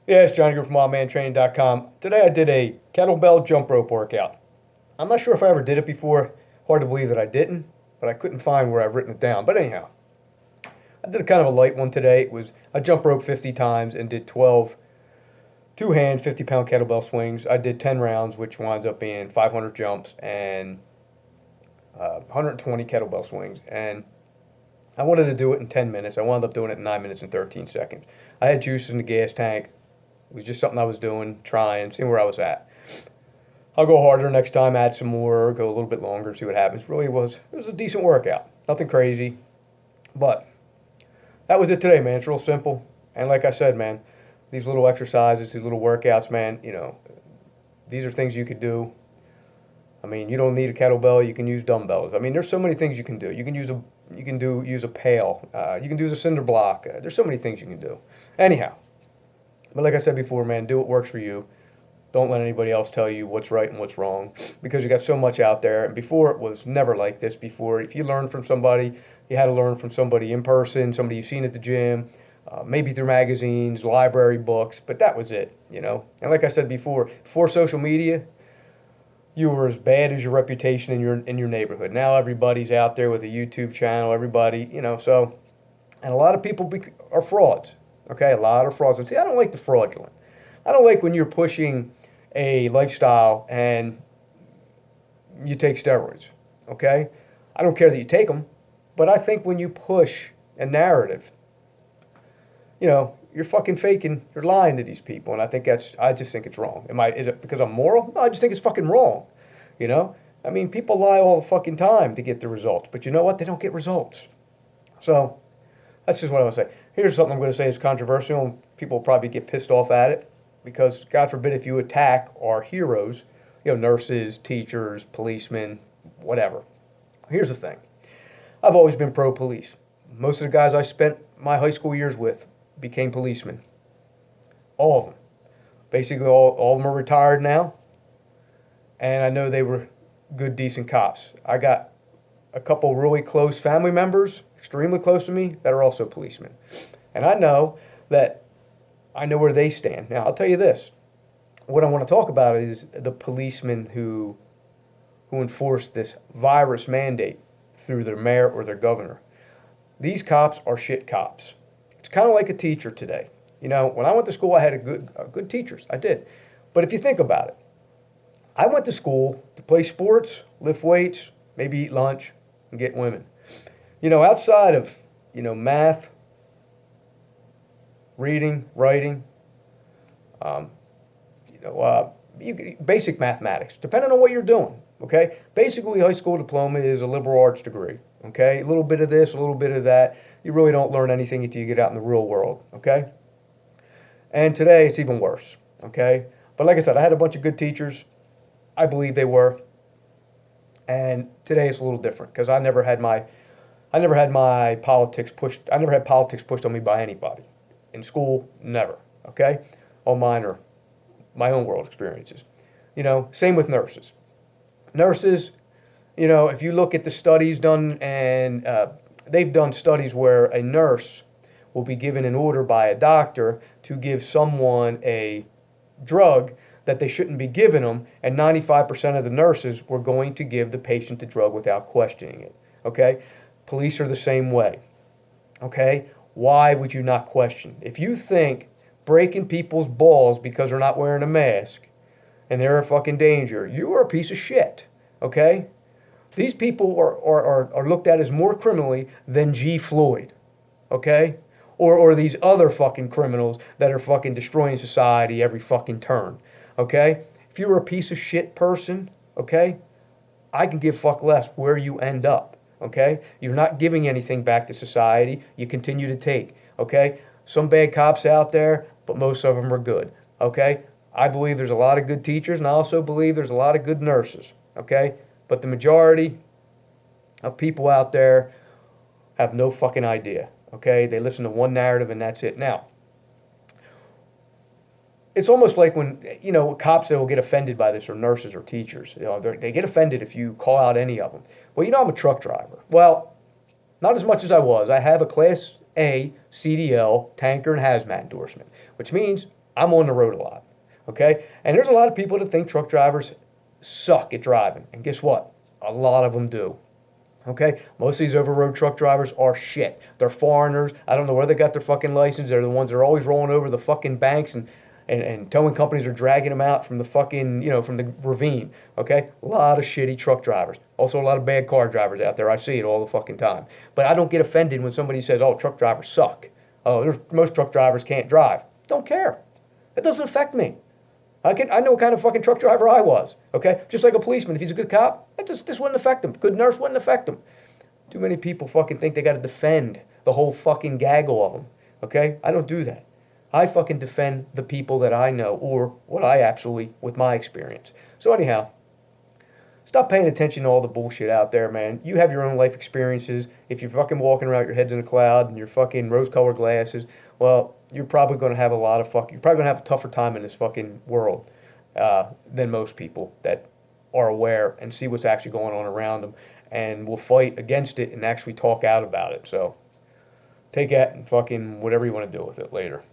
Yeah, it's Johnny Grube from wildmantraining.com. Today I did a kettlebell jump rope workout. I'm not sure if I ever did it before. Hard to believe that I didn't, but I couldn't find where I've written it down. But anyhow, I did a kind of a light one today. It was I jump rope 50 times and did 12 two-hand 50-pound kettlebell swings. I did 10 rounds, which winds up being 500 jumps and 120 kettlebell swings. And I wanted to do it in 10 minutes. I wound up doing it in 9 minutes and 13 seconds. I had juice in the gas tank. It was just something I was doing, trying, seeing where I was at. I'll go harder next time, add some more, go a little bit longer, see what happens. Really it was a decent workout. Nothing crazy. But that was it today, man. It's real simple. And like I said, man, these little exercises, these little workouts, man, these are things you could do. I mean, you don't need a kettlebell. You can use dumbbells. I mean, there's so many things you can do. Use a pail. You can use a cinder block. There's so many things you can do. Anyhow, but like I said before, man, do what works for you. Don't let anybody else tell you what's right and what's wrong because you got so much out there. And before it was never like this. Before, if you learned from somebody, you had to learn from somebody in person, somebody you've seen at the gym, maybe through magazines, library books, but that was it. And like I said before social media, you were as bad as your reputation in your neighborhood. Now everybody's out there with a YouTube channel. So and a lot of people are frauds. Okay, a lot of frauds. And see, I don't like the fraudulent. I don't like when you're pushing a lifestyle and you take steroids. Okay, I don't care that you take them, but I think when you push a narrative, you're fucking faking, you're lying to these people, and I just think it's wrong. Is it because I'm moral? No, I just think it's fucking wrong. You know, I mean, people lie all the fucking time to get the results, but you know what? They don't get results. So that's just what I want to say. Here's something I'm going to say is controversial, and people will probably get pissed off at it because, God forbid, if you attack our heroes, nurses, teachers, policemen, whatever. Here's the thing. I've always been pro-police. Most of the guys I spent my high school years with became policemen. All of them. Basically, all of them are retired now. And I know they were good, decent cops. I got a couple really close family members, extremely close to me, that are also policemen. And I know where they stand. Now, I'll tell you this. What I want to talk about is the policemen who enforce this virus mandate through their mayor or their governor. These cops are shit cops. It's kind of like a teacher today. When I went to school, I had good teachers. I did. But if you think about it, I went to school to play sports, lift weights, maybe eat lunch, and get women. Outside of, math, reading, writing, basic mathematics, depending on what you're doing, okay? Basically, high school diploma is a liberal arts degree, okay? A little bit of this, a little bit of that. You really don't learn anything until you get out in the real world, okay? And today, it's even worse, okay? But like I said, I had a bunch of good teachers. I believe they were. And today it's a little different because I never had my politics pushed. I never had politics pushed on me by anybody. In school, never. Okay? All mine are my own world experiences. Same with nurses. Nurses, if you look at the studies done, and they've done studies where a nurse will be given an order by a doctor to give someone a drug that they shouldn't be giving them, and 95% of the nurses were going to give the patient the drug without questioning it. Okay? Police are the same way. Okay? Why would you not question? If you think breaking people's balls because they're not wearing a mask and they're a fucking danger, you are a piece of shit. Okay? These people are looked at as more criminally than G. Floyd. Okay? Or these other fucking criminals that are fucking destroying society every fucking turn. Okay? If you're a piece of shit person, okay, I can give fuck less where you end up. Okay? You're not giving anything back to society. You continue to take. Okay? Some bad cops out there, but most of them are good. Okay? I believe there's a lot of good teachers, and I also believe there's a lot of good nurses. Okay? But the majority of people out there have no fucking idea. Okay? They listen to one narrative and that's it. Now, it's almost like when, cops that will get offended by this, or nurses or teachers. They get offended if you call out any of them. Well, I'm a truck driver. Well, not as much as I was. I have a Class A CDL tanker and hazmat endorsement, which means I'm on the road a lot, okay? And there's a lot of people that think truck drivers suck at driving. And guess what? A lot of them do. Okay? Most of these over-road truck drivers are shit. They're foreigners. I don't know where they got their fucking license. They're the ones that are always rolling over the fucking banks and towing companies are dragging them out from the fucking, from the ravine. Okay? A lot of shitty truck drivers. Also a lot of bad car drivers out there. I see it all the fucking time. But I don't get offended when somebody says, oh, truck drivers suck. Oh, most truck drivers can't drive. Don't care. It doesn't affect me. I know what kind of fucking truck driver I was. Okay, just like a policeman. If he's a good cop, this wouldn't affect him. Good nurse wouldn't affect him. Too many people fucking think they got to defend the whole fucking gaggle of them. Okay, I don't do that. I fucking defend the people that I know or what I actually with my experience. So anyhow, stop paying attention to all the bullshit out there, man. You have your own life experiences. If you're fucking walking around with your head's in a cloud and your fucking rose-colored glasses, well, you're probably going to have you're probably going to have a tougher time in this fucking world than most people that are aware and see what's actually going on around them and will fight against it and actually talk out about it. So take that and fucking whatever you want to do with it later.